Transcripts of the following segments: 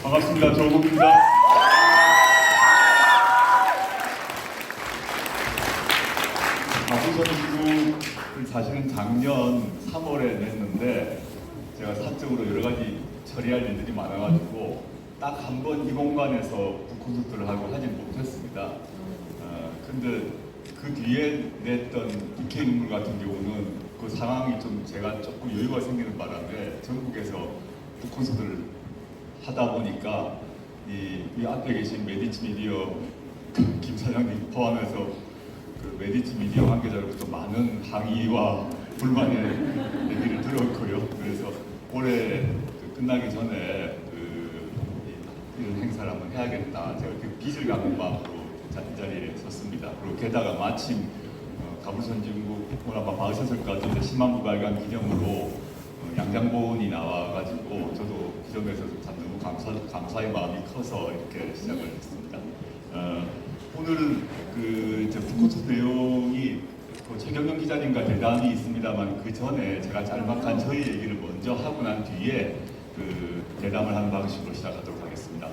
반갑습니다. 조국입니다. 가부선지국을 사실은 작년 3월에 냈는데 제가 사적으로 여러 가지 처리할 일들이 많아가지고 딱 한 번 이 공간에서 북콘서트를 하고 하진 못했습니다. 근데 그 뒤에 냈던 BK 눈물 같은 경우는 그 상황이 좀 제가 조금 여유가 생기는 바람에 전국에서 북콘서트를 하다 보니까 이 앞에 계신 메디치 미디어 김 사장님 포함해서 그 메디치 미디어 관계자로부터 많은 항의와 불만의 얘기를 들었고요. 그래서 올해 끝나기 전에 이런 행사를 한번 해야겠다. 제가 그 빚을 갖는 마음으로 이 자리에 섰습니다. 그리고 게다가 마침 가불선진국 아마 봐주셨을 것 같은데 10만 부 발간 기념으로 양장본이 나와가지고 저도 그 점에서 참 너무 감사의 마음이 커서 이렇게 시작을 했습니다. 오늘은 이제 북콘서트 내용이 최경영 기자님과 대담이 있습니다만 그 전에 제가 짤막한 저희 얘기를 먼저 하고 난 뒤에 대담을 하는 방식으로 시작하도록 하겠습니다.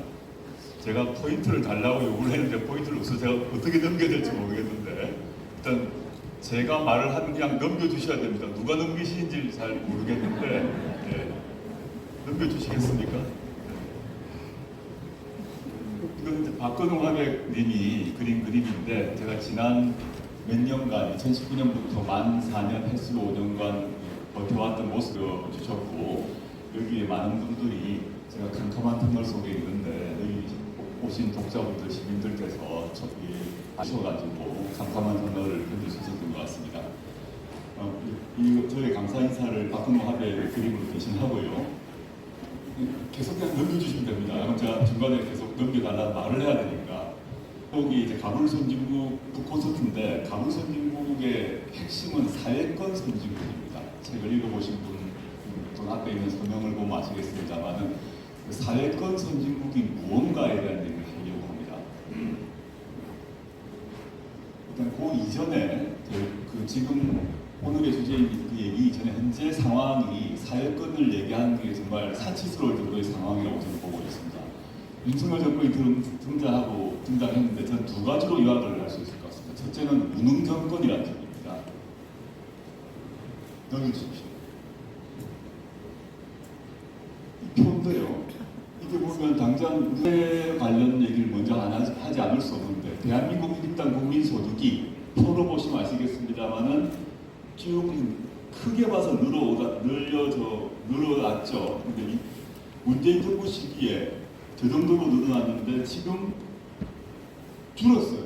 제가 포인트를 달라고 요구를 했는데 포인트를 없어서 제가 어떻게 넘겨야 될지 모르겠는데 일단 제가 말을 하면 그냥 넘겨주셔야 됩니다. 누가 넘기시는지 잘 모르겠는데 넘겨주시겠습니까? 이건 이제 박건웅 화백님이 그린 그림인데 제가 지난 몇 년간 2019년부터 만 4년 횟수로 5년간 버텨왔던 모습을 주셨고 여기에 많은 분들이 제가 캄캄한 터널 속에 있는데 여기 오신 독자분들, 시민들께서 저기 아셔가지고 캄캄한 터널을 견디셨던 것 같습니다. 저희 감사 인사를 박근홍 화백 그림으로 대신하고요. 계속 그냥 넘겨주시면 됩니다. 그럼 제가 중간에 계속 넘겨달라는 말을 해야 되니까. 여기 이제 가불선진국 북콘서트인데 가불선진국의 핵심은 사회권 선진국입니다. 책을 읽어보신 분 앞에 있는 서명을 보면 아시겠습니다만은 사회권 선진국이 무언가에 대한 얘기를 하려고 합니다. 일단 그 이전에 지금 오늘의 주제인 그 얘기 이전에 현재 상황이 사회권을 얘기하는 게 정말 사치스러울 정도의 상황이라고 저는 보고 있습니다. 윤석열 정권이 등장했는데 저는 두 가지로 요약을 할 수 있을 것 같습니다. 첫째는 무능 정권이라는 점입니다. 넘겨주십시오. 이 표인데요. 이게 보면 당장 무대 관련 얘기를 먼저 하지 않을 수 없는데 대한민국 일단 국민소득이 표로 보시면 아시겠습니다만은 쭉 크게 봐서 늘어났죠. 근데 문재인 정부 시기에 저 정도로 늘어났는데 지금 줄었어요.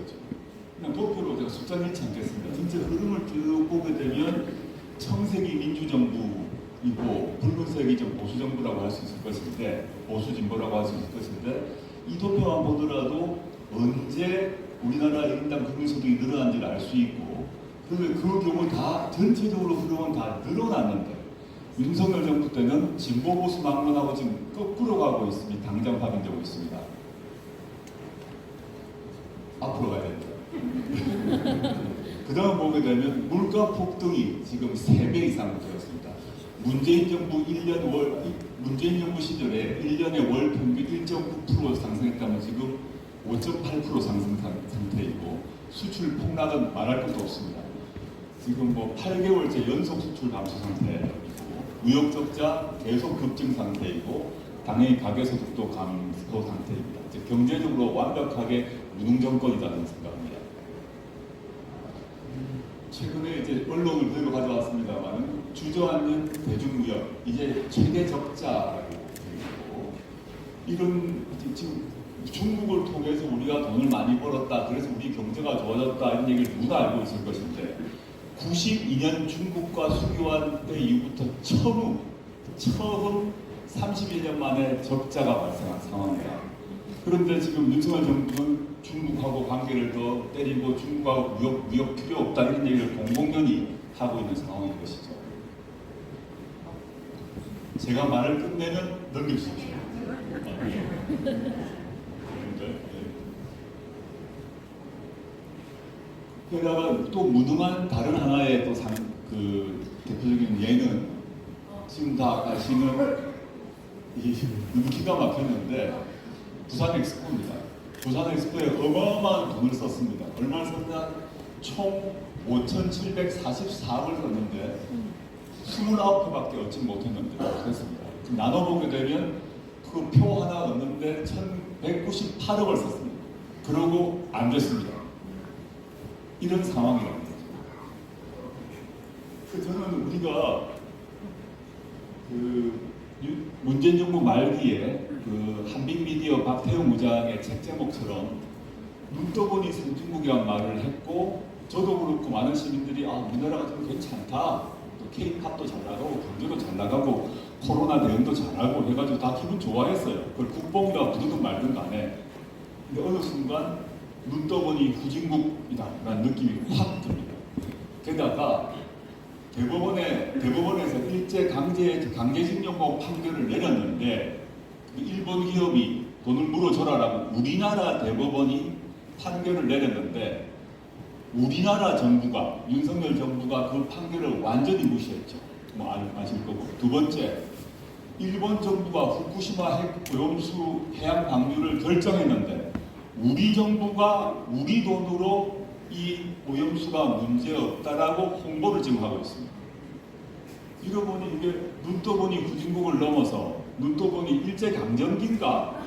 그냥 도표로 제가 숫자 넣지 않겠습니다. 전체 흐름을 쭉 보게 되면 청색이 민주정부이고 붉은색이 좀 보수정부라고 할 수 있을 것인데 보수진보라고 할 수 있을 것인데 이 도표만 보더라도 언제 우리나라 1인당 국민소득이 늘어난지를 알 수 있고 그 경우 다 전체적으로 흐름은 다 늘어났는데 윤석열 정부 때는 진보 보수 막론하고 지금 거꾸로 가고 있습니다. 당장 확인되고 있습니다. 앞으로 가야 됩니다. 그 다음 보게 되면 물가 폭등이 지금 3배 이상 되었습니다. 문재인 정부 시절에 1년에 월 평균 1.9% 상승했다면 지금 5.8% 상승 상태이고 수출 폭락은 말할 것도 없습니다. 지금 8개월째 연속 수출 감소 상태이고 무역 적자 계속 급증 상태이고 당연히 가계소득도 감소 상태입니다. 즉 경제적으로 완벽하게 무능 정권이라는 생각입니다. 최근에 이제 언론을 들고 가져왔습니다만 주저앉는 대중무역 이제 최대 적자라고 되고 이런 지금 중국을 통해서 우리가 돈을 많이 벌었다 그래서 우리 경제가 좋아졌다 이런 얘기를 누가 알고 있을 것인데 92년 중국과 수교한 때 이후부터 처음 31년 만에 적자가 발생한 상황이다. 그런데 지금 윤석열 정부는 중국하고 관계를 더 때리고 중국하고 무역 필요 없다 이런 얘기를 공공연히 하고 있는 상황인 것이죠. 제가 말을 끝내면 넘겨주십시오. 게다가 또 무능한 다른 하나의 또 대표적인 예는 지금 다 아시는 너무 기가 막혔는데 부산 엑스포입니다. 부산 엑스포에 어마어마한 돈을 썼습니다. 얼마를 썼나? 총 5,744억을 썼는데 29표밖에 얻지 못했는데 그랬습니다. 나눠보게 되면 그 표 하나 얻는데 1,198억을 썼습니다. 그러고 안 됐습니다. 이런 상황이라는 거죠. 저는 우리가 문재인 정부 말기에 한빛미디어 박태웅 무장의 책 제목처럼 눈 떠보니 선진국이란 말을 했고, 저도 그렇고 많은 시민들이 우리나라가 좀 괜찮다, 또 K-팝도 잘 나가고 경제도 잘 나가고 코로나 대응도 잘하고 해가지고 다 기분 좋아했어요. 그걸 국뽕이라 부르든 말든 간에. 근데 어느 순간 눈 떠보니 후진국이다 라는 느낌이 확 듭니다. 게다가 대법원에서 일제 강제징용법 판결을 내렸는데 일본 기업이 돈을 물어줘라라고 우리나라 대법원이 판결을 내렸는데 우리나라 정부가, 윤석열 정부가 그 판결을 완전히 무시했죠. 아실 거고. 두 번째, 일본 정부가 후쿠시마 핵 오염수 해양 방류를 결정했는데 우리 정부가 우리 돈으로 이 오염수가 문제없다라고 홍보를 지금 하고 있습니다. 이거 보니 이게 눈 떠보니 후진국을 넘어서 눈 떠보니 일제강점기인가?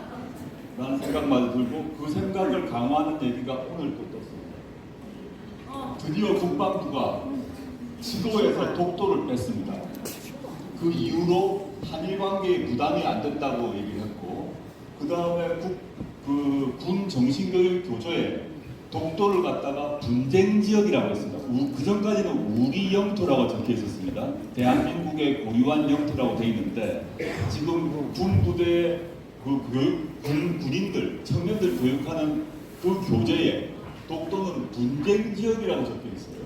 라는 생각마저 들고 그 생각을 강화하는 얘기가 오늘 또 떴습니다. 드디어 국방부가 지도에서 독도를 뺐습니다. 그 이후로 한일 관계에 부담이 안 된다고 얘기를 했고, 그 다음에 군 정신교육 교조에 독도를 갖다가 분쟁 지역이라고 했습니다. 그 전까지는 우리 영토라고 적혀 있었습니다. 대한민국의 고유한 영토라고 되어 있는데 지금 군 부대의 군인들, 청년들 교육하는 그 교재에 독도는 분쟁 지역이라고 적혀 있어요.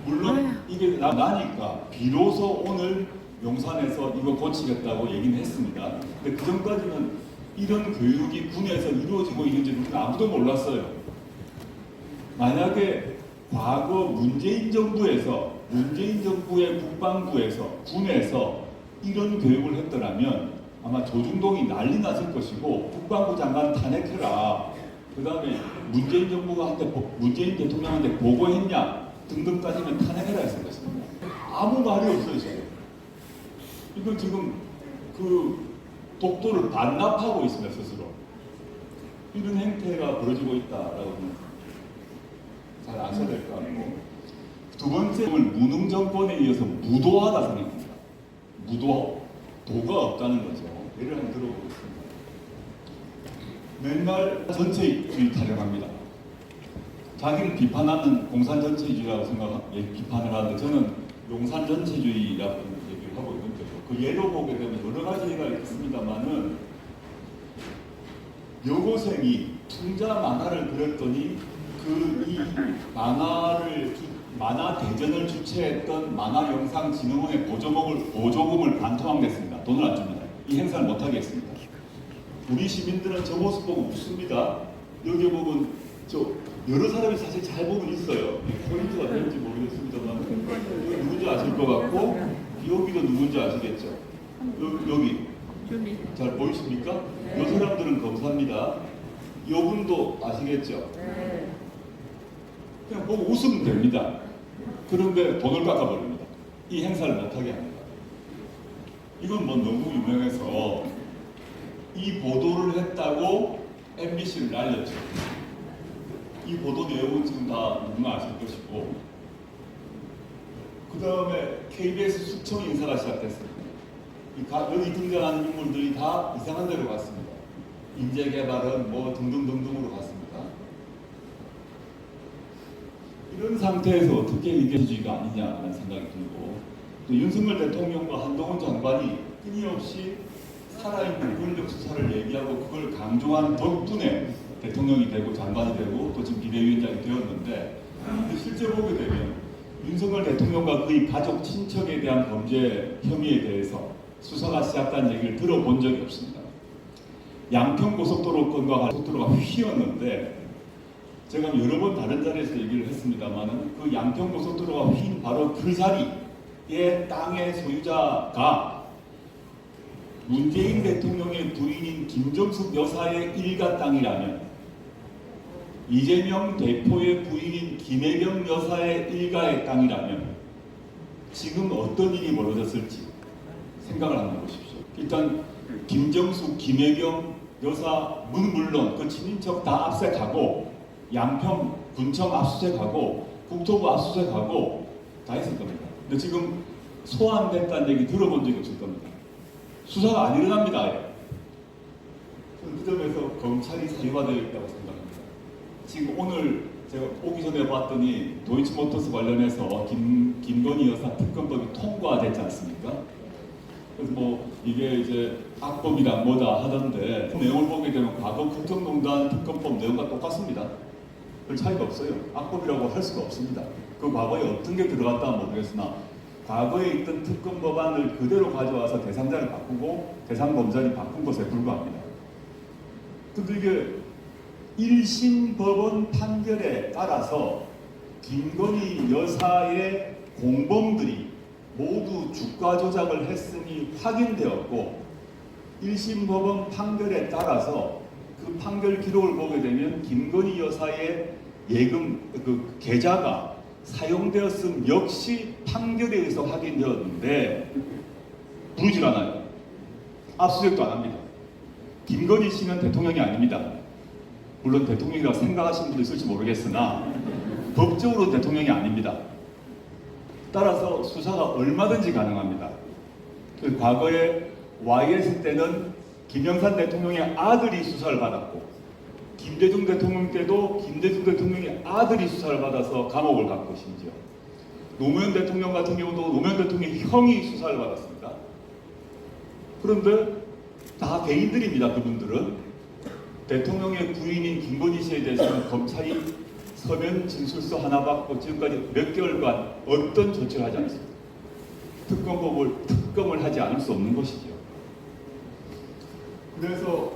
물론 이게 나니까 비로소 오늘 용산에서 이거 고치겠다고 얘기는 했습니다. 근데 그 전까지는 이런 교육이 군에서 이루어지고 있는지는 아무도 몰랐어요. 만약에 과거 문재인 정부의 국방부에서, 군에서 이런 교육을 했더라면 아마 조중동이 난리 났을 것이고 국방부 장관 탄핵해라, 그 다음에 문재인 대통령한테 보고했냐 등등까지는 탄핵해라 했을 것입니다. 아무 말이 없어요. 지금. 이거 지금 독도를 반납하고 있습니다, 스스로. 이런 행태가 벌어지고 있다라고 잘 아셔야 될 것 같고, 두 번째는 무능 정권에 의해서 무도하다 생각합니다. 도가 없다는 거죠. 예를 한번 들어보겠습니다. 맨날 전체주의 타령합니다. 자기를 비판하는 공산 전체주의라고 비판을 하는데 저는 용산 전체주의라고 얘기를 하고 있는데, 그 예로 보게 되면 여러 가지 예가 있습니다만은, 여고생이 투자 만화를 그렸더니 이 만화 대전을 주최했던 만화영상진흥원의 보조금을 반토막냈습니다. 돈을 안 줍니다. 이 행사를 못하게 했습니다. 우리 시민들은 저 모습 보고 웃습니다. 여기 보면 여러 사람이 사실 잘 보면 있어요. 포인트가 되는지 모르겠습니다만 여기 누군지 아실 것 같고, 여기도 누군지 아시겠죠? 여기 잘 보이십니까? 이 사람들은 검사입니다. 이분도 아시겠죠? 그냥 보고 웃으면 됩니다. 그런데 돈을 깎아버립니다. 이 행사를 못하게 합니다. 이건 너무 유명해서 이 보도를 했다고 MBC를 날렸죠. 이 보도 내용은 지금 다 누구나 아실 것이고, 그 다음에 KBS 숙청 인사가 시작됐습니다. 여기 등장하는 인물들이 다 이상한 데로 갔습니다. 인재개발은 등등등등으로 갔습니다. 이런 상태에서 어떻게 이게 주의가 아니냐라는 생각이 들고, 또 윤석열 대통령과 한동훈 장관이 끊임없이 살아있는 권력 수사를 얘기하고 그걸 강조한 덕분에 대통령이 되고 장관이 되고 또 지금 비대위원장이 되었는데, 실제 보게 되면 윤석열 대통령과 그의 가족 친척에 대한 범죄 혐의에 대해서 수사가 시작된 얘기를 들어본 적이 없습니다. 양평 고속도로 건과 고속도로가 휘었는데, 제가 여러 번 다른 자리에서 얘기를 했습니다만, 그 양평 고속도로가 휜 바로 그 자리의 땅의 소유자가 문재인 대통령의 부인인 김정숙 여사의 일가 땅이라면 이재명 대표의 부인인 김혜경 여사의 일가의 땅이라면 지금 어떤 일이 벌어졌을지 생각을 한번 해보십시오. 일단 김정숙, 김혜경 여사는 물론 그 친인척 다 압수하고 양평 군청 압수수색하고 국토부 압수수색하고 다 했을 겁니다. 근데 지금 소환됐다는 얘기 들어본 적이 없을 겁니다. 수사가 안 일어납니다. 아예. 그 점에서 검찰이 사유화되어 있다고 생각합니다. 지금 오늘 제가 오기 전에 봤더니 도이치모터스 관련해서 김건희 여사 특검법이 통과됐지 않습니까? 그래서 뭐 이게 이제 악법이다 뭐다 하던데 그 내용을 보게 되면 과거 국정농단 특검법 내용과 똑같습니다. 별 차이가 없어요. 악법이라고 할 수가 없습니다. 그 과거에 어떤 게 들어갔다 모르겠으나 과거에 있던 특검 법안을 그대로 가져와서 대상자를 바꾸고 대상 범죄를 바꾼 것에 불과합니다. 근데 이게 1심 법원 판결에 따라서 김건희 여사의 공범들이 모두 주가 조작을 했음이 확인되었고 1심 법원 판결에 따라서 그 판결 기록을 보게 되면 김건희 여사의 예금 그 계좌가 사용되었음 역시 판결에 의해서 확인되었는데 부르질 않아요. 압수수색도 안 합니다. 김건희 씨는 대통령이 아닙니다. 물론 대통령이라고 생각하시는 분도 있을지 모르겠으나 법적으로 대통령이 아닙니다. 따라서 수사가 얼마든지 가능합니다. 과거에 YS 때는 김영삼 대통령의 아들이 수사를 받았고 김대중 대통령 때도 김대중 대통령의 아들이 수사를 받아서 감옥을 갔고 심지어 노무현 대통령 같은 경우도 노무현 대통령의 형이 수사를 받았습니다. 그런데 다 개인들입니다. 그분들은 대통령의 부인인 김건희 씨에 대해서는 검찰이 서면 진술서 하나 받고 지금까지 몇 개월간 어떤 조치를 하지 않습니다. 특검을 하지 않을 수 없는 것이죠. 그래서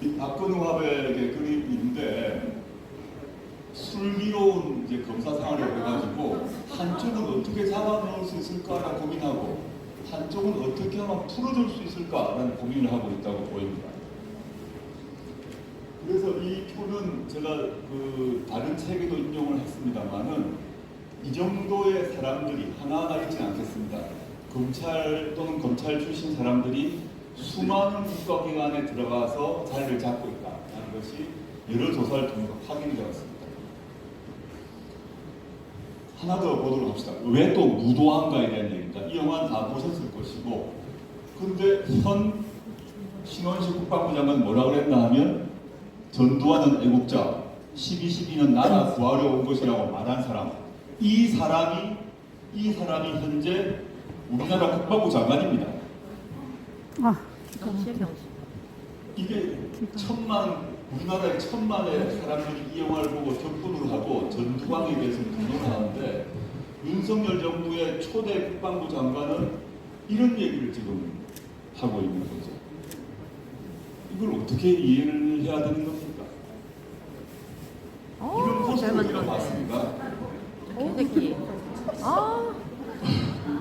이 박근홍 화백의 그림인데 슬기로운 이제 검사 생활을 해가지고 한쪽은 어떻게 잡아놓을 수 있을까라는 고민하고 한쪽은 어떻게 하면 풀어줄 수 있을까라는 고민을 하고 있다고 보입니다. 그래서 이 표는 제가 그 다른 책에도 인용을 했습니다만은 이 정도의 사람들이 하나하나 있지는 않겠습니다. 검찰 또는 검찰 출신 사람들이 수많은 국가기관에 들어가서 자리를 잡고 있다는 것이 여러 조사를 통해서 확인되었습니다. 하나 더 보도록 합시다. 왜 또 무도한가에 대한 얘기입니다. 이 영화는 다 보셨을 것이고 근데 현 신원식 국방부 장관은 뭐라 그랬나 하면 전두환은 애국자, 12.12는 나라 구하려 온 것이라고 말한 사람 이 사람이 현재 우리나라 국방부 장관입니다. 이게 우리나라의 천만의 사람들이 이 영화를 보고 격분을 하고 전두광에 대해서 분노를 하는데 윤석열 정부의 초대 국방부 장관은 이런 얘기를 지금 하고 있는 거죠. 이걸 어떻게 이해를 해야 되는 겁니까? 이런 포스터를 봤습니다. 개새끼.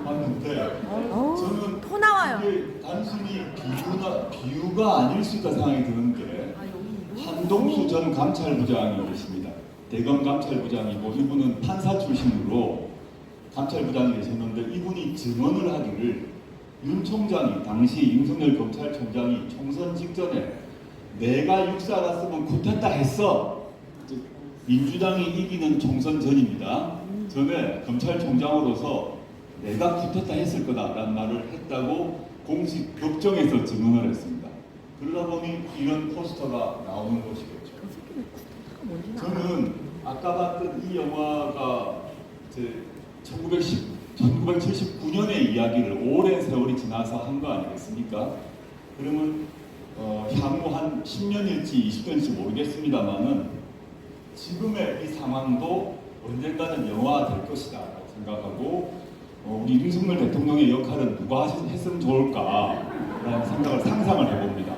봤는데 저는 토 나와요. 이게 단순히 비유가 아닐 수 있다 생각이 드는 게 한동수 전 감찰부장이 계십니다. 대검 감찰부장이고 이분은 판사 출신으로 감찰부장이 계셨는데 이분이 증언을 하기를 윤 총장이 당시 윤석열 검찰총장이 총선 직전에 내가 육사 갔으면 쿠데타 했어. 민주당이 이기는 총선 전입니다. 전에 검찰총장으로서 내가 쿠데타 했을 거다라는 말을 했다고 공식 법정에서 증언을 했습니다. 그러다 보니 이런 포스터가 나오는 것이겠죠. 저는 아까 봤던 이 영화가 1979년의 이야기를 오랜 세월이 지나서 한 거 아니겠습니까? 그러면 향후 한 10년일지 20년일지 모르겠습니다만은 지금의 이 상황도 언젠가는 영화화될 것이다 라고 생각하고 우리 윤석열 대통령의 역할은 누가 했으면 좋을까라는 상상을 해봅니다.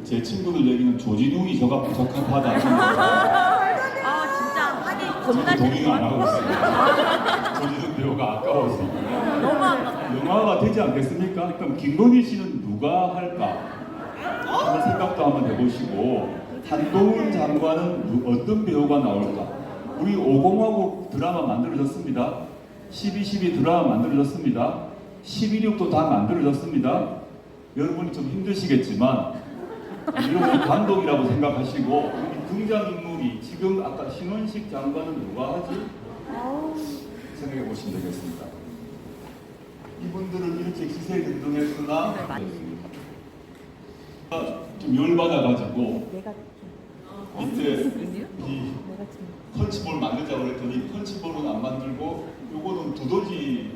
제 친구들 얘기는 조진웅이 저가 부적합하다. 진짜 하긴 겁나 동의가 안 하고 있어요. 조진웅 배우가 아까워서. 너무 아깝다. 영화가 되지 않겠습니까? 그럼 김건희 씨는 누가 할까? 한번 생각도 한번 해보시고 한동훈 장관은 어떤 배우가 나올까? 우리 5공화국 드라마 만들어졌습니다. 12.12 드라마 만들어졌습니다. 11.6도 다 만들어졌습니다. 여러분이 좀 힘드시겠지만 이런 감독이라고 생각하시고 우리 등장인물이 지금 아까 신원식 장관은 누가 하지? 생각해 보시면 되겠습니다. 이분들은 이렇게 기세 등등했으나 좀 열받아가지고 이때 이 펀치볼 만들자고 그랬더니 펀치볼은 안 만들고 요거는 두더지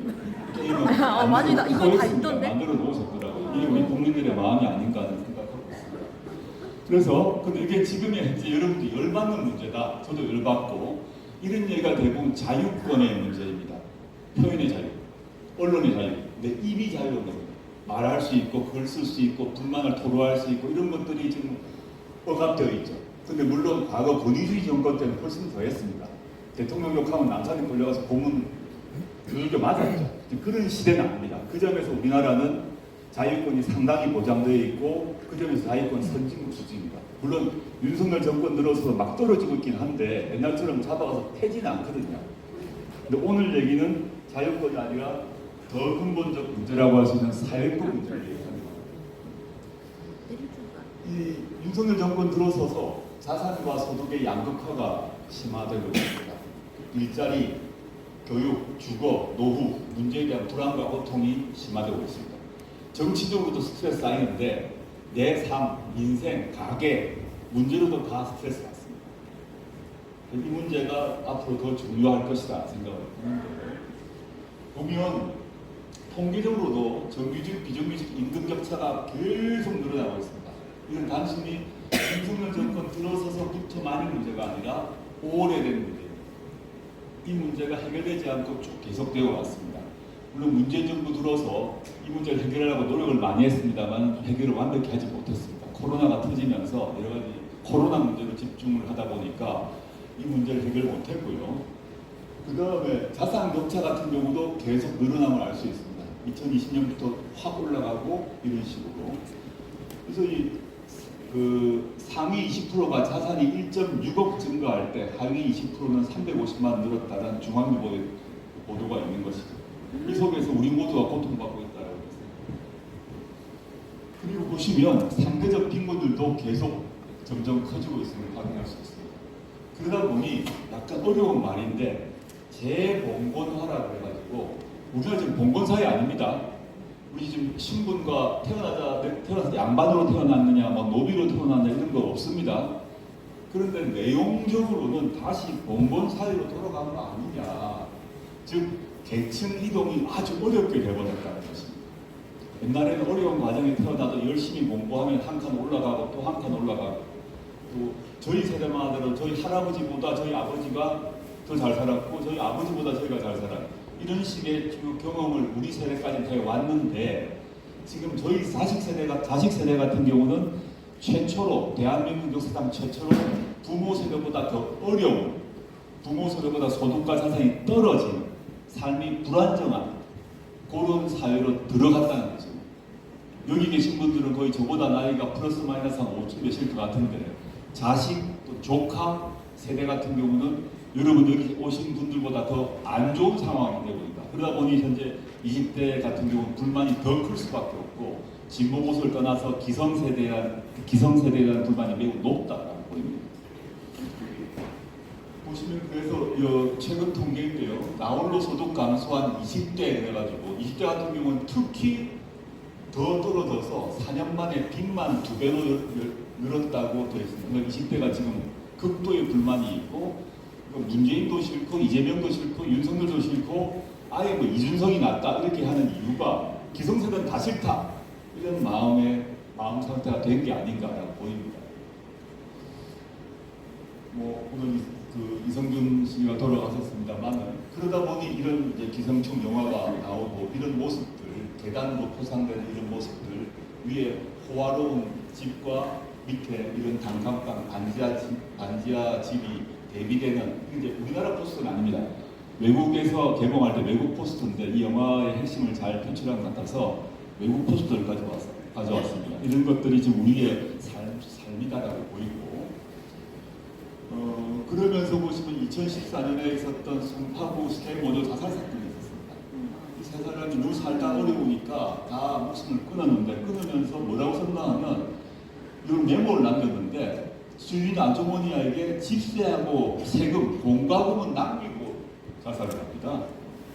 게임을 맞아, 나 이거 다 있던데? 만들어 놓으셨더라고요. 이게 우리 국민들의 마음이 아닌가 하는 생각하고 있습니다. 그래서 근데 이게 지금의 현재 여러분들 열받는 문제다. 저도 열받고 이런 얘기가 대부분 자유권의 문제입니다. 표현의 자유, 언론의 자유, 내 입이 자유인 겁니다. 말할 수 있고 글 쓸 수 있고 불만을 토로할 수 있고 이런 것들이 지금 억압되어 있죠. 근데 물론 과거 권위주의 정권 때는 훨씬 더 했습니다. 대통령 욕하면 남산에 걸려가서 고문 그게 맞았죠. 그런 시대는 아닙니다. 그 점에서 우리나라는 자유권이 상당히 보장되어 있고 그 점에서 자유권 선진국 수준입니다. 물론 윤석열 정권 들어서 막 떨어지고 있긴 한데 옛날처럼 잡아가서 패지는 않거든요. 근데 오늘 얘기는 자유권이 아니라 더 근본적 문제라고 할 수 있는 사회권 문제를 얘기합니다. 이 윤석열 정권 들어서서 자산과 소득의 양극화가 심화되고 있습니다. 일자리, 교육, 주거, 노후 문제에 대한 불안과 고통이 심화되고 있습니다. 정치적으로도 스트레스 쌓이는데 내 삶, 인생, 가계 문제로도 다 스트레스 받습니다. 이 문제가 앞으로 더 중요할 것이다 생각을 하는데 보면 통계적으로도 정규직, 비정규직 임금 격차가 계속 늘어나고 있습니다. 이건 단순히 윤석열 정권 들어서서부터만의 문제가 아니라 오래된 문제입니다. 이 문제가 해결되지 않고 쭉 계속되어 왔습니다. 물론 문재인 정부 들어서 이 문제를 해결하려고 노력을 많이 했습니다만 해결을 완벽히 하지 못했습니다. 코로나가 터지면서 여러 가지 코로나 문제로 집중을 하다 보니까 이 문제를 해결 못했고요. 그 다음에 자산 격차 같은 경우도 계속 늘어남을 알 수 있습니다. 2020년부터 확 올라가고 이런 식으로. 그래서 그 상위 20%가 자산이 1.6억 증가할 때 하위 20%는 350만 늘었다는 중앙일보의 보도가 있는 것이죠. 이 속에서 우리 모두가 고통받고 있다고 했습니다. 그리고 보시면 상대적 빈곤들도 계속 점점 커지고 있음을 확인할 수 있습니다. 그러다 보니 약간 어려운 말인데 재봉건화라고 해가지고 우리가 지금 봉건사회 아닙니다. 우리 지금 신분과 태어나서 양반으로 태어났느냐, 뭐 노비로 태어났느냐 이런 거 없습니다. 그런데 내용적으로는 다시 봉건사회로 돌아간 거 아니냐. 즉 계층 이동이 아주 어렵게 되어버렸다는 것입니다. 옛날에는 어려운 과정에 태어나도 열심히 공부하면 한 칸 올라가고 또 한 칸 올라가고 또 저희 세대만 하더라도 저희 할아버지보다 저희 아버지가 더 잘 살았고 저희 아버지보다 저희가 잘 살았고 이런 식의 경험을 우리 세대까지 해왔는데 지금 저희 자식 세대 같은 경우는 최초로 대한민국 역사상 최초로 부모 세대보다 더 어려운 부모 세대보다 소득과 자산이 떨어진 삶이 불안정한 그런 사회로 들어갔다는 거죠. 여기 계신 분들은 거의 저보다 나이가 플러스 마이너스 한 50 몇일 것 같은데 자식 또 조카 세대 같은 경우는 여러분 여기 오신 분들보다 더 안 좋은 상황이 되고 있다. 그러다 보니 현재 20대 같은 경우는 불만이 더 클 수밖에 없고 진보 보수를 떠나서 기성세대에 대한 불만이 매우 높다고 보입니다. 보시면 그래서 최근 통계인데요. 나홀로 소득 감소한 20대 해가지고 20대 같은 경우는 특히 더 떨어져서 4년 만에 빚만 2배로 늘었다고 되어 있습니다. 그러니까 20대가 지금 극도의 불만이 있고 문재인도 싫고 이재명도 싫고 윤석열도 싫고 아예 뭐 이준석이 낫다 이렇게 하는 이유가 기성세대는 다 싫다 이런 마음 상태가 된 게 아닌가라고 보입니다. 뭐 오늘 이성균 씨가 돌아가셨습니다만 그러다 보니 이런 이제 기생충 영화가 나오고 이런 모습들 계단으로 포상되는 이런 모습들 위에 호화로운 집과 밑에 이런 단칸방 반지하 집이 대비되는 이제 우리나라 포스는 아닙니다. 외국에서 개봉할 때 외국 포스터인데 이 영화의 핵심을 잘 표출한 것 같아서 외국 포스터를 가져왔습니다. 이런 것들이 지금 우리의 삶이다라고 보이고 그러면서 보시면 2014년에 있었던 송파구 스테이모조 자살 사건이 있었습니다. 이 세 사람이 너무 살다 어려우니까 다 목숨을 끊었는데 끊으면서 뭐라고 썼나 하면 이런 메모를 남겼는데 주인 아주머니에게 집세하고 세금, 공과금은 남기고 자살을 합니다.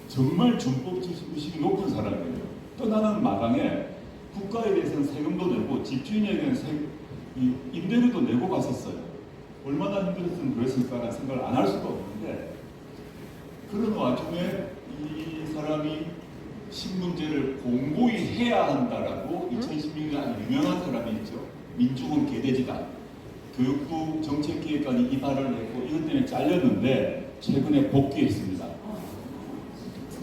정말 준법의식이 높은 사람이에요. 떠나는 마당에 국가에 대해서는 세금도 내고 집주인에게는 임대료도 내고 갔었어요. 얼마나 힘들었으면 그랬을까라는 생각을 안 할 수가 없는데 그런 와중에 이 사람이 신문제를 공고히 해야 한다라고 2016년에 아주 유명한 사람이 있죠. 민중은 개돼지다. 교육부 정책기획관이 이 발언을 했고 이것 때문에 잘렸는데 최근에 복귀했습니다.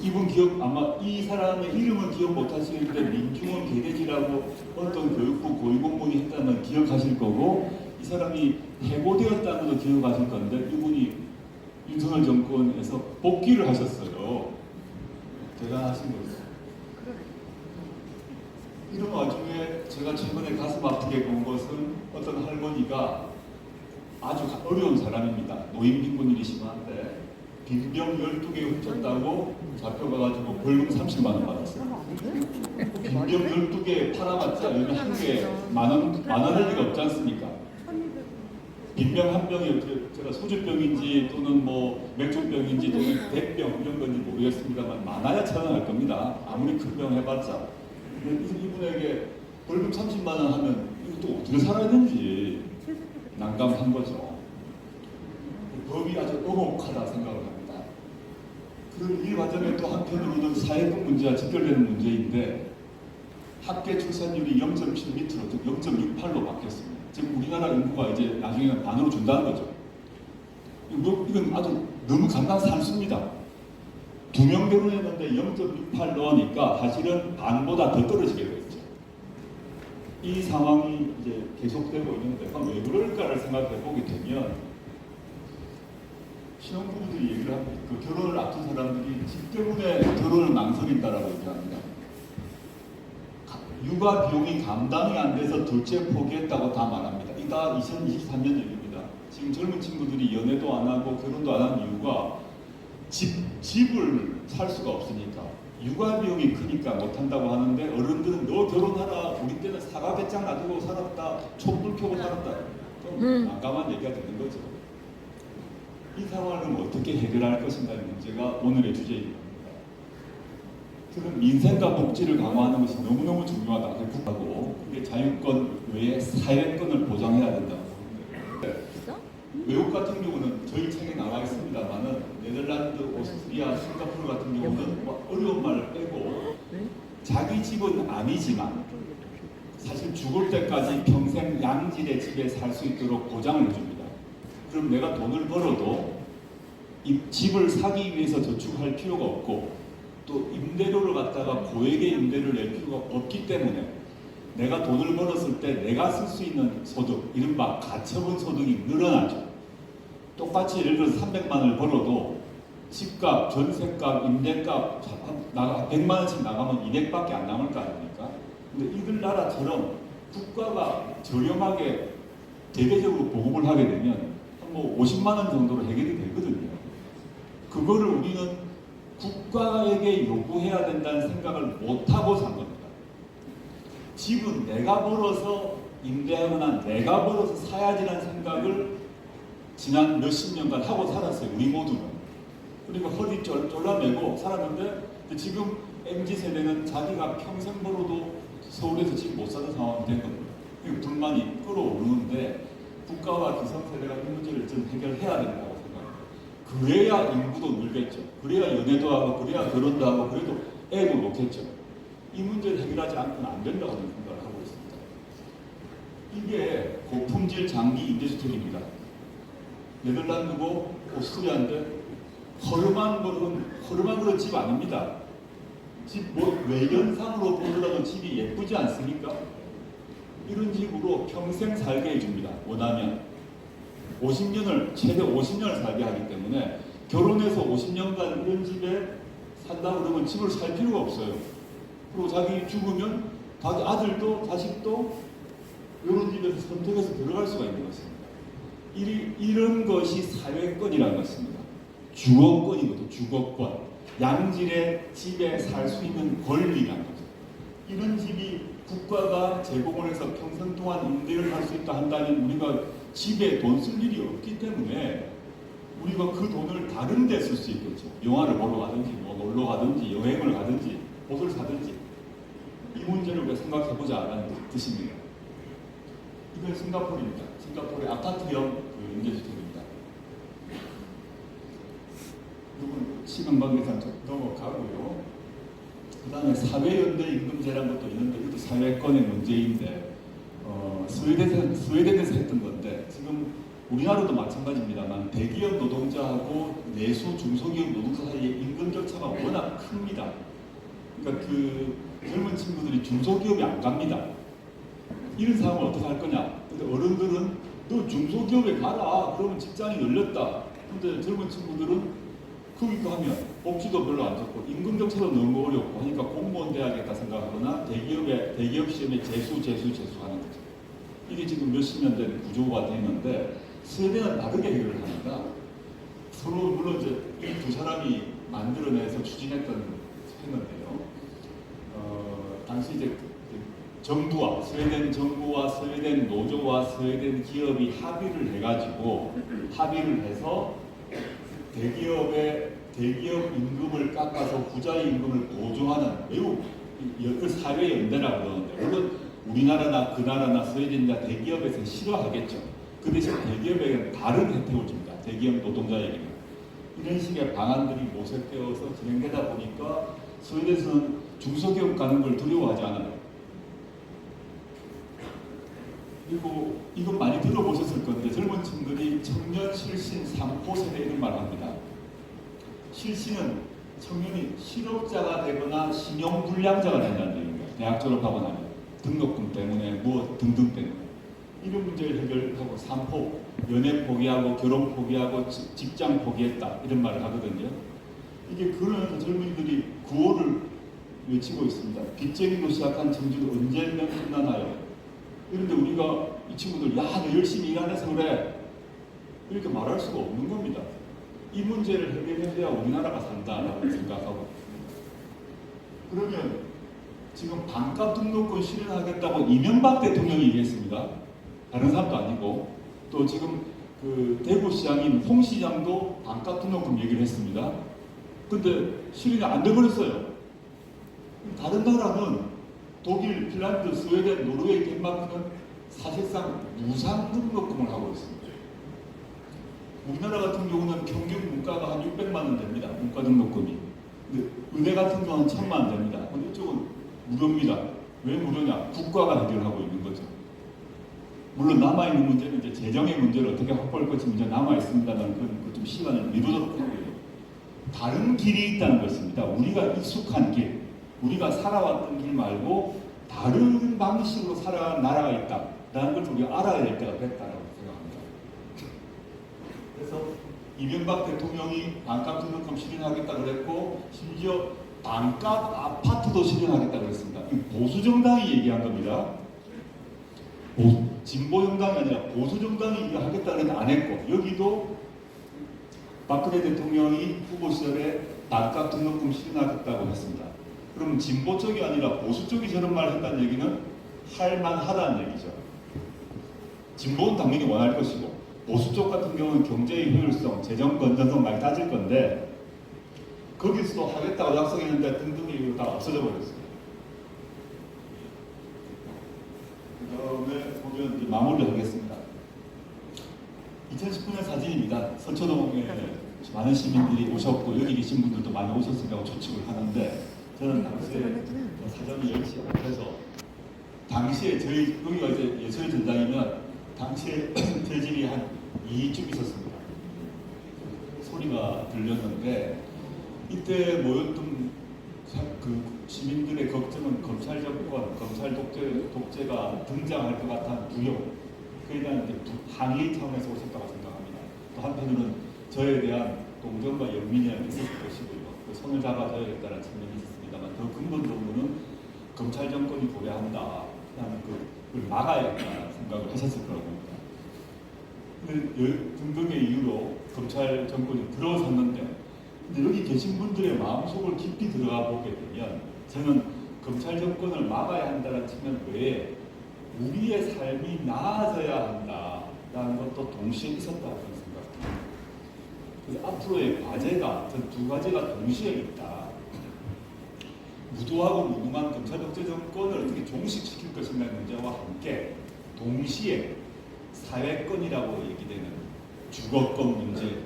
이분 기억 아마 이 사람의 이름은 기억 못하시는데 민중은 개돼지라고 어떤 교육부 고위공무원이 했다는 기억하실 거고 이 사람이 해고되었다는 것도 기억하실 건데 이분이 윤석열 정권에서 복귀를 하셨어요. 대단하신 거죠. 이런 와중에 제가 최근에 가슴 아프게 본 것은 어떤 할머니가 아주 어려운 사람입니다. 노인 빈곤율이 심한데 빈병 12개 훔쳤다고 잡혀가가지고 벌금 30만 원 받았어요. 빈병 12개 팔아봤자 요즘 한 개에 만 원일 리가 없지 않습니까? 빈병 한 병이 제가 소주병인지 또는 뭐 맥주병인지 또는 백병 이런 건지 모르겠습니다만 많아야 1,000원 할 겁니다. 아무리 큰 병 해봤자. 이분에게 벌금 30만 원 하면 이것도 어떻게 살아야 되는지 난감한 거죠. 법이 아주 엄혹하다 생각을 합니다. 그럼 이 과정에 또 한편으로는 사회적 문제와 직결되는 문제인데 학계 출산율이 0.7 밑으로 즉 0.68로 바뀌었습니다. 지금 우리나라 인구가 이제 나중에는 반으로 준다는 거죠. 이건 아주 너무 간단산수입니다. 2명 결혼했는데 0.68 넣으니까 사실은 반보다 더 떨어지게 되었죠. 이 상황이 이제 계속되고 있는데 그럼 왜 그럴까를 생각해 보게 되면 신혼부부들이 얘기를 합니다. 그 결혼을 앞둔 사람들이 집 때문에 결혼을 망설인다라고 얘기합니다. 육아 비용이 감당이 안 돼서 둘째 포기했다고 다 말합니다. 이게 다 2023년 얘기입니다. 지금 젊은 친구들이 연애도 안 하고 결혼도 안 하는 이유가 집을 살 수가 없으니까 육아 비용이 크니까 못한다고 하는데 어른들은 너 결혼하라 우리 때는 사과 배짱 놔두고 살았다 촛불 켜고 살았다 좀 난감한 얘기가 되는 거죠. 이 상황을 그럼 어떻게 해결할 것인가의 문제가 오늘의 주제입니다. 그럼 민생과 복지를 강화하는 것이 너무너무 중요하다. 국가고 이게 자유권 외에 사회권을 보장해야 된다고 생각합니다. 외국 같은 경우는 저희 책에 나와 있습니다만은 네덜란드, 오스트리아, 싱가포르 같은 경우는 뭐 어려운 말을 빼고 자기 집은 아니지만 사실 죽을 때까지 평생 양질의 집에 살 수 있도록 보장을 해줍니다. 그럼 내가 돈을 벌어도 이 집을 사기 위해서 저축할 필요가 없고 또 임대료를 갖다가 고액의 임대료를 낼 필요가 없기 때문에 내가 돈을 벌었을 때 내가 쓸 수 있는 소득, 이른바 가처분 소득이 늘어나죠. 똑같이 예를 들어서 300만 원을 벌어도 집값, 전세값, 임대값 100만 원씩 나가면 200밖에 안 남을 거 아닙니까? 근데 이들 나라처럼 국가가 저렴하게 대대적으로 보급을 하게 되면 뭐 50만 원 정도로 해결이 되거든요. 그거를 우리는 국가에게 요구해야 된다는 생각을 못하고 산 겁니다. 집은 내가 벌어서 임대하거나 내가 벌어서 사야지라는 생각을 지난 몇십 년간 하고 살았어요. 우리 모두는. 그리고 허리 졸라매고 살았는데 지금 MZ세대는 자기가 평생 벌어도 서울에서 집 못 사는 상황이 된 겁니다. 불만이 끌어오르는데 국가와 기성세대가 이 문제를 좀 해결해야 된다고 생각합니다. 그래야 인구도 늘겠죠. 그래야 연애도 하고 그래야 결혼도 하고 그래도 애도 놓겠죠. 이 문제를 해결하지 않고는 안 된다고 생각을 하고 있습니다. 이게 고품질 장기 임대주택입니다. 네덜란드고 오스트리아인데 허름한 그런 집 아닙니다. 집 뭐 외견상으로 보더라도 집이 예쁘지 않습니까? 이런 집으로 평생 살게 해줍니다. 원하면 50년을 최대 50년을 살게 하기 때문에 결혼해서 50년간 이런 집에 산다 그러면 집을 살 필요가 없어요. 그리고 자기 죽으면 자기 아들도 자식도 이런 집에서 선택해서 들어갈 수가 있는 것입니다. 이런 것이 사회권이라는 것입니다. 주거권이거든요. 주거권. 양질의 집에 살 수 있는 권리라는 거죠. 이런 집이 국가가 제공을 해서 평생 동안 임대를 할 수 있다 한다면 우리가 집에 돈 쓸 일이 없기 때문에 우리가 그 돈을 다른 데 쓸 수 있겠죠. 영화를 보러 가든지 뭐 놀러 가든지 여행을 가든지 옷을 사든지 이 문제를 우리가 생각해보자라는 뜻입니다. 이건 싱가포르입니다. 싱가포르의 아파트형 그 임대주택입니다. 이건 시간 관계상 좀 넘어가고요. 그 다음에 사회연대 임금제라는 것도 있는데 이것도 사회권의 문제인데 스웨덴에서 했던 건데 지금 우리나라도 마찬가지입니다만 대기업 노동자하고 내수 중소기업 노동자 사이의 임금 격차가 워낙 큽니다. 그러니까 그 젊은 친구들이 중소기업에 안 갑니다. 이런 상황을 어떻게 할 거냐? 근데 어른들은 너 중소기업에 가라. 그러면 직장이 열렸다. 근데 젊은 친구들은 거기 가면 복지도 별로 안 좋고 임금 격차도 너무 어렵고 하니까 공무원 돼야겠다 생각하거나 대기업 시험에 재수하는 거죠. 이게 지금 몇십 년 된 구조가 되는데 스웨덴은 다르게 해결을 합니다. 서로 물론 이제 이 두 사람이 만들어내서 추진했던 했는데요. 당시 이제 정부와 스웨덴 정부와 스웨덴 노조와 스웨덴 기업이 합의를 해서 대기업 임금을 깎아서 부자의 임금을 보조하는 매우 사회 연대라고 그러는데 물론 우리나라나 그 나라나 스웨덴이나 대기업에서 싫어하겠죠. 그 대신 대기업에게는 다른 혜택을 줍니다. 대기업 노동자에게는. 이런 식의 방안들이 모색되어서 진행되다 보니까 스웨덴에서는 중소기업 가는 걸 두려워하지 않아요. 그리고 이건 많이 들어보셨을 건데 젊은 층들이 청년 실신 3포 세대 이런 말을 합니다. 실신은 청년이 실업자가 되거나 신용불량자가 된다는 얘기입니다. 대학 졸업하고 나면 등록금 때문에 뭐 등등 때문에 이런 문제를 해결하고 3포 연애 포기하고 결혼 포기하고 직장 포기했다 이런 말을 하거든요. 이게 그러면서 젊은이들이 구호를 외치고 있습니다. 빚쟁이로 시작한 청주는 언제면 끝나나요? 그런데 우리가 이 친구들 야 너 열심히 일하면서 그래 이렇게 말할 수가 없는 겁니다. 이 문제를 해결해야 우리나라가 산다라고 생각하고 그러면 지금 반값 등록금 실현하겠다고 이명박 대통령이 얘기했습니다. 다른 사람도 아니고 또 지금 그 대구시장인 홍 시장도 반값 등록금 얘기를 했습니다. 근데 실현이 안 돼버렸어요. 다른 나라는 독일, 핀란드, 스웨덴, 노르웨이, 덴마크는 사실상 무상 등록금을 하고 있습니다. 우리나라 같은 경우는 평균 문가가 한 600만 원 됩니다. 문가 등록금이. 근데 은행 같은 경우는 1000만 원 됩니다. 근데 이쪽은 무료입니다. 왜 무료냐? 국가가 해결하고 있는 거죠. 물론 남아있는 문제는 이제 재정의 문제를 어떻게 확보할 것인지 문제 남아있습니다만 그건 좀 시간을 미루도록 하고요. 다른 길이 있다는 것입니다. 우리가 익숙한 길, 우리가 살아왔던 길 말고 다른 방식으로 살아간 나라가 있다라는 걸 우리가 알아야 될 때가 됐다라고 생각합니다. 그래서 이명박 대통령이 반값 등록금 실현하겠다고 그랬고 심지어 반값 아파트도 실현하겠다고 했습니다. 보수 정당이 얘기한 겁니다. 진보 정당이 아니라 보수 정당이 이거 하겠다고 했는데 안 했고 여기도 박근혜 대통령이 후보 시절에 반값 등록금 실현하겠다고 했습니다. 그럼 진보 쪽이 아니라 보수 쪽이 저런 말을 했다는 얘기는 할만하다는 얘기죠. 진보는 당연히 원할 것이고 보수 쪽 같은 경우는 경제의 효율성, 재정 건전성 많이 따질 건데 거기서도 하겠다고 약속했는데 등등의 이유로 다 없어져 버렸어요. 그 다음에 보면 이제 마무리를 하겠습니다. 2019년 사진입니다. 서초동에 많은 시민들이 오셨고 여기 계신 분들도 많이 오셨으리라고 추측을 하는데 저는 당시에 사전을 열지 못해서 당시에 저희 여기가 이제 예술 전당이면 당시에 제 집이 한 2쯤 있었습니다. 소리가 들렸는데 이때 모였던 그 시민들의 걱정은 검찰 정권, 검찰 독재가 등장할 것 같은 두려움, 그에 대한 항의 차원에서 오셨다고 생각합니다. 또 한편으로는 저에 대한 동정과 연민이라는 게 있었을 것이고요. 그 손을 잡아줘야겠다는 측면이 있었습니다만 더 근본적으로는 검찰 정권이 고려한다라는 그걸 막아야겠다는 생각을 하셨을 거라고 봅니다. 등등의 이유로 검찰 정권이 들어섰는데 근데 여기 계신 분들의 마음속을 깊이 들어가 보게 되면 저는 검찰 정권을 막아야 한다는 측면 외에 우리의 삶이 나아져야 한다라는 것도 동시에 있었다고 생각합니다. 그래서 앞으로의 과제가 전 두 가지가 동시에 있다. 무도하고 무능한 검찰 독재 정권을 어떻게 종식시킬 것인가의 문제와 함께 동시에 사회권이라고 얘기되는 주거권 문제,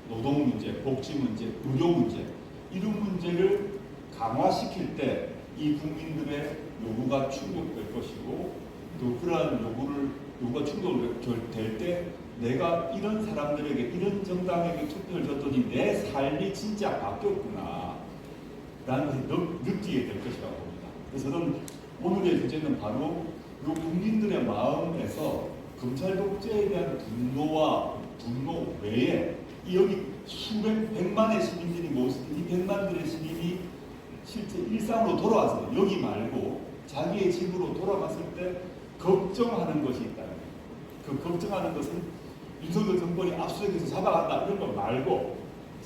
노동 문제, 복지 문제, 의료 문제 이런 문제를 강화시킬 때 이 국민들의 요구가 충족될 것이고 또 그러한 요구가 충족될 때 내가 이런 사람들에게 이런 정당에게 투표를 줬더니 내 삶이 진짜 바뀌었구나 라는 것을 느끼게 될 것이라고 봅니다. 그래서 저는 오늘의 주제는 바로 이 국민들의 마음에서 검찰 독재에 대한 분노 외에 여기 수백 백만의 시민들이 모였을 때 이 백만들의 시민이 실제 일상으로 돌아와서 여기 말고 자기의 집으로 돌아갔을 때 걱정하는 것이 있다는 거예요. 그 걱정하는 것은 윤석열 정권이 압수수색해서 잡아간다 이런 거 말고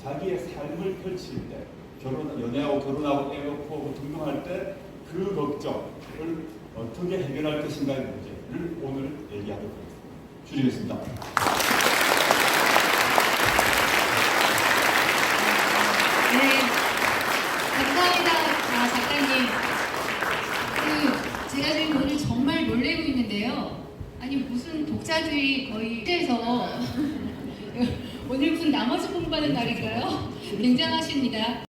자기의 삶을 펼칠 때 연애하고 결혼하고 애 낳고 등등 할 때 그 걱정을 어떻게 해결할 것인가의 문제를 오늘 얘기하도록 하겠습니다. 줄이겠습니다. 네, 감사합니다, 작가님. 제가 지금 오늘 정말 놀래고 있는데요. 아니 무슨 독자들이 거의 해서 오늘 무슨 나머지 공부하는 날인가요? 굉장하십니다.